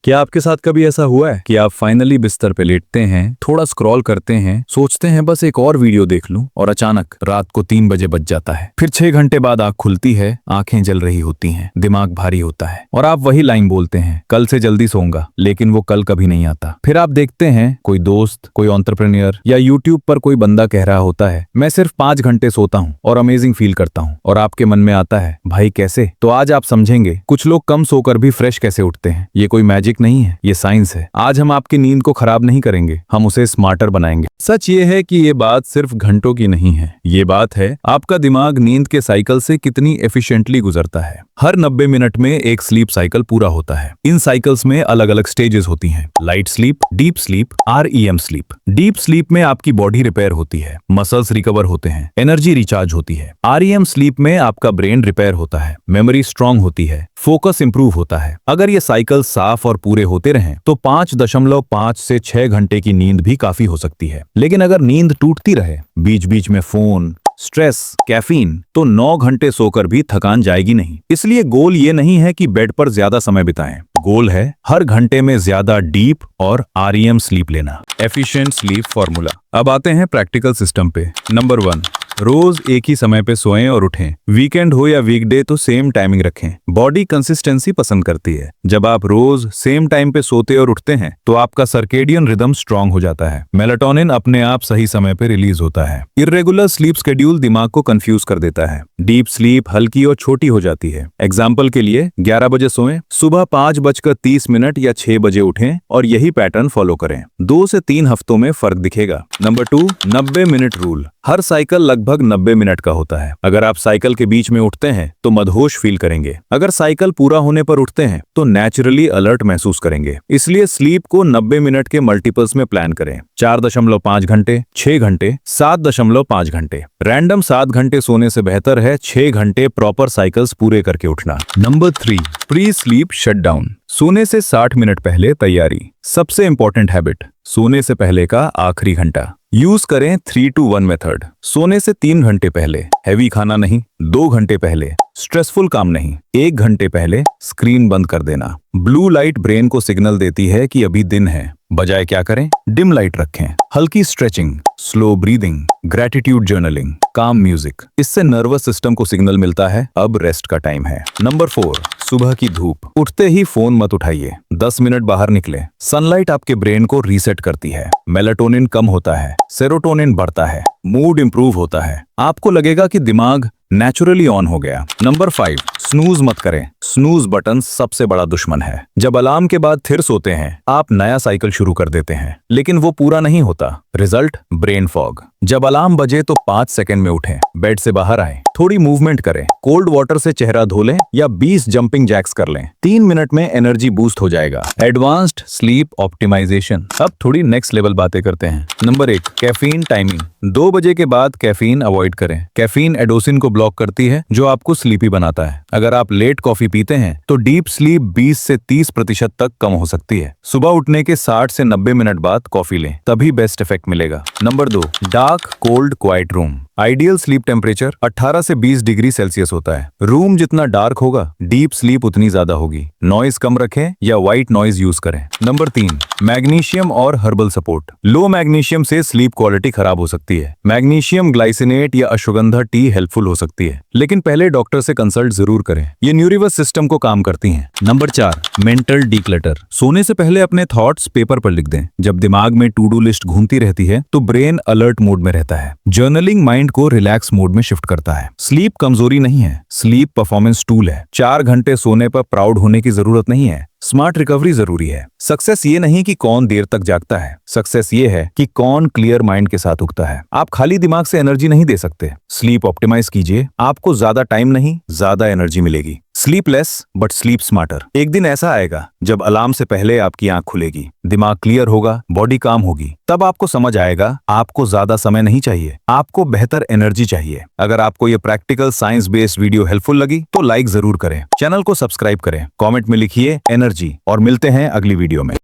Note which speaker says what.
Speaker 1: क्या आपके साथ कभी ऐसा हुआ है कि आप फाइनली बिस्तर पे लेटते हैं, थोड़ा स्क्रॉल करते हैं, सोचते हैं बस एक और वीडियो देख लूं और अचानक रात को 3 बजे बज जाता है। फिर 6 घंटे बाद आंख खुलती है, आंखें जल रही होती हैं, दिमाग भारी होता है और आप वही लाइन बोलते हैं, कल से जल्दी सोऊंगा, लेकिन वो कल कभी नहीं आता। फिर आप देखते हैं कोई दोस्त, कोई एंटरप्रेन्योर या यूट्यूब पर कोई बंदा कह रहा होता है, मैं सिर्फ 5 घंटे सोता हूँ और अमेजिंग फील करता हूँ, और आपके मन में आता है, भाई कैसे? तो आज आप समझेंगे कुछ लोग कम सोकर भी फ्रेश कैसे उठते हैं। ये कोई मैजिक नहीं है, ये साइंस है। आज हम आपकी नींद को खराब नहीं करेंगे, हम उसे स्मार्टर बनाएंगे। सच ये है कि ये बात सिर्फ घंटों की नहीं है, ये बात है आपका दिमाग नींद के साइकिल से कितनी एफिशिएंटली गुजरता है। हर 90 मिनट में एक स्लीप साइकिल पूरा होता है। इन साइकिल्स में अलग अलग स्टेजेस होती हैं, light sleep, deep sleep, REM sleep. Deep sleep में आपकी बॉडी रिपेयर होती है, मसल्स रिकवर होते हैं, एनर्जी रिचार्ज होती है। REM स्लीप में आपका ब्रेन रिपेयर होता है, मेमोरी स्ट्रांग होती है, फोकस इंप्रूव होता है। अगर ये साइकिल साफ और पूरे होते रहें तो 5.5 से 6 घंटे की नींद भी काफी हो सकती है। लेकिन अगर नींद टूटती रहे, बीच बीच में फोन, स्ट्रेस, कैफीन, तो 9 घंटे सोकर भी थकान जाएगी नहीं। इसलिए गोल ये नहीं है कि बेड पर ज्यादा समय बिताएं, गोल है हर घंटे में ज्यादा डीप और REM स्लीप लेना। Efficient sleep formula. अब आते हैं प्रैक्टिकल सिस्टम पे। नंबर 1, रोज एक ही समय पे सोएं और उठें। वीकेंड हो या वीकडे तो सेम टाइमिंग रखें। बॉडी कंसिस्टेंसी पसंद करती है। जब आप रोज सेम टाइम पे सोते और उठते हैं तो आपका सर्केडियन रिदम स्ट्रांग हो जाता है, मेलाटोनिन अपने आप सही समय पे रिलीज होता है। इर्रेगुलर स्लीप शेड्यूल दिमाग को कंफ्यूज कर देता है। डीप स्लीप हल्की और छोटी हो जाती है। एग्जाम्पल के लिए 11 बजे सोएं, सुबह 5:30 या 6 बजे उठें और यही पैटर्न फॉलो करें। 2 से 3 हफ्तों में फर्क दिखेगा। Number 2, 90 minute rule. हर साइकिल लगभग 90 मिनट का होता है। अगर आप साइकिल के बीच में उठते हैं तो मदहोश फील करेंगे। अगर साइकिल पूरा होने पर उठते हैं तो नेचुरली अलर्ट महसूस करेंगे। इसलिए स्लीप को 90 मिनट के मल्टीपल्स में प्लान करें। 4.5 घंटे, 6 घंटे, 7.5 घंटे। रैंडम 7 घंटे सोने से बेहतर है 6 घंटे प्रॉपर साइकिल्स पूरे करके उठना। Number 3, pre sleep shutdown. सोने से 60 मिनट पहले तैयारी। सबसे इंपॉर्टेंट हैबिट, सोने से पहले का आखिरी घंटा। यूज करें 3-to-1 मेथड। सोने से 3 घंटे पहले हैवी खाना नहीं, 2 घंटे पहले स्ट्रेसफुल काम नहीं, 1 घंटे पहले स्क्रीन बंद कर देना। ब्लू लाइट ब्रेन को सिग्नल देती है कि अभी दिन है। बजाय क्या करें, डिम लाइट रखें। हल्की stretching, slow breathing, gratitude journaling, काम म्यूजिक। इससे नर्वस सिस्टम को सिग्नल मिलता है अब रेस्ट का टाइम है। नंबर 4, सुबह की धूप। उठते ही फोन मत उठाइए, 10 मिनट बाहर निकले। सनलाइट आपके ब्रेन को रीसेट करती है, मेलाटोनिन कम होता है, सेरोटोनिन बढ़ता है, मूड इंप्रूव होता है, आपको लगेगा कि दिमाग नेचुरली ऑन हो गया। नंबर 5, स्नूज मत करें। स्नूज बटन सबसे बड़ा दुश्मन है। जब अलार्म के बाद फिर सोते हैं, आप नया साइकिल शुरू कर देते हैं, लेकिन वो पूरा नहीं होता। Result, brain fog. जब अलार्म बजे तो 5 सेकंड में उठें, बेड से बाहर आएं, थोड़ी मूवमेंट करें, कोल्ड वाटर से चेहरा धो लें या 20 जंपिंग जैक्स कर लें। 3 मिनट में एनर्जी बूस्ट हो जाएगा। Advanced sleep optimisation. अब थोड़ी नेक्स्ट लेवल बातें करते हैं। Number 1, caffeine timing. 2 बजे के बाद कैफीन अवॉइड करें। कैफीन एडोसिन को ब्लॉक करती है जो आपको स्लीपी बनाता है। अगर आप लेट कॉफी पीते हैं तो डीप स्लीप 20 से 30% तक कम हो सकती है। सुबह उठने के 60 से 90 मिनट बाद कॉफी लें, तभी बेस्ट इफेक्ट मिलेगा। Number 2, dark cold quiet room. Ideal sleep temperature 18 से 20 डिग्री सेल्सियस होता है। रूम जितना डार्क होगा, डीप स्लीप उतनी ज्यादा होगी। नॉइज कम रखें या व्हाइट नॉइज यूज करें। नंबर 3, मैग्नीशियम और हर्बल सपोर्ट। लो मैग्नीशियम से स्लीप क्वालिटी खराब हो सकती है। मैग्नीशियम ग्लाइसिनेट या अश्वगंधा टी हेल्पफुल हो सकती है, लेकिन पहले डॉक्टर से कंसल्ट जरूर करें। ये न्यूरोनस सिस्टम को काम करती हैं। Number 4, mental declutter. सोने से पहले अपने थॉट्स पेपर पर लिख दें। जब दिमाग में टू डू लिस्ट घूमती रहती है तो ब्रेन अलर्ट मोड में रहता है। जर्नलिंग माइंड को रिलैक्स मोड में शिफ्ट करता है। स्लीप कमजोरी नहीं है, स्लीप परफॉर्मेंस टूल है। 4 घंटे सोने पर प्राउड होने की जरूरत नहीं है, स्मार्ट रिकवरी जरूरी है। सक्सेस ये नहीं कि कौन देर तक जागता है, सक्सेस ये है कि कौन क्लियर माइंड के साथ उठता है। आप खाली दिमाग से एनर्जी नहीं दे सकते। स्लीप ऑप्टिमाइज कीजिए, आपको ज्यादा टाइम नहीं, ज्यादा एनर्जी मिलेगी। Sleep less but sleep smarter. एक दिन ऐसा आएगा जब अलार्म से पहले आपकी आंख खुलेगी, दिमाग क्लियर होगा, बॉडी काम होगी। तब आपको समझ आएगा आपको ज्यादा समय नहीं चाहिए, आपको बेहतर एनर्जी चाहिए। अगर आपको ये practical science based video helpful लगी तो लाइक जरूर करें, चैनल को सब्सक्राइब करें, कमेंट में लिखिए एनर्जी, और मिलते हैं अगली वीडियो में।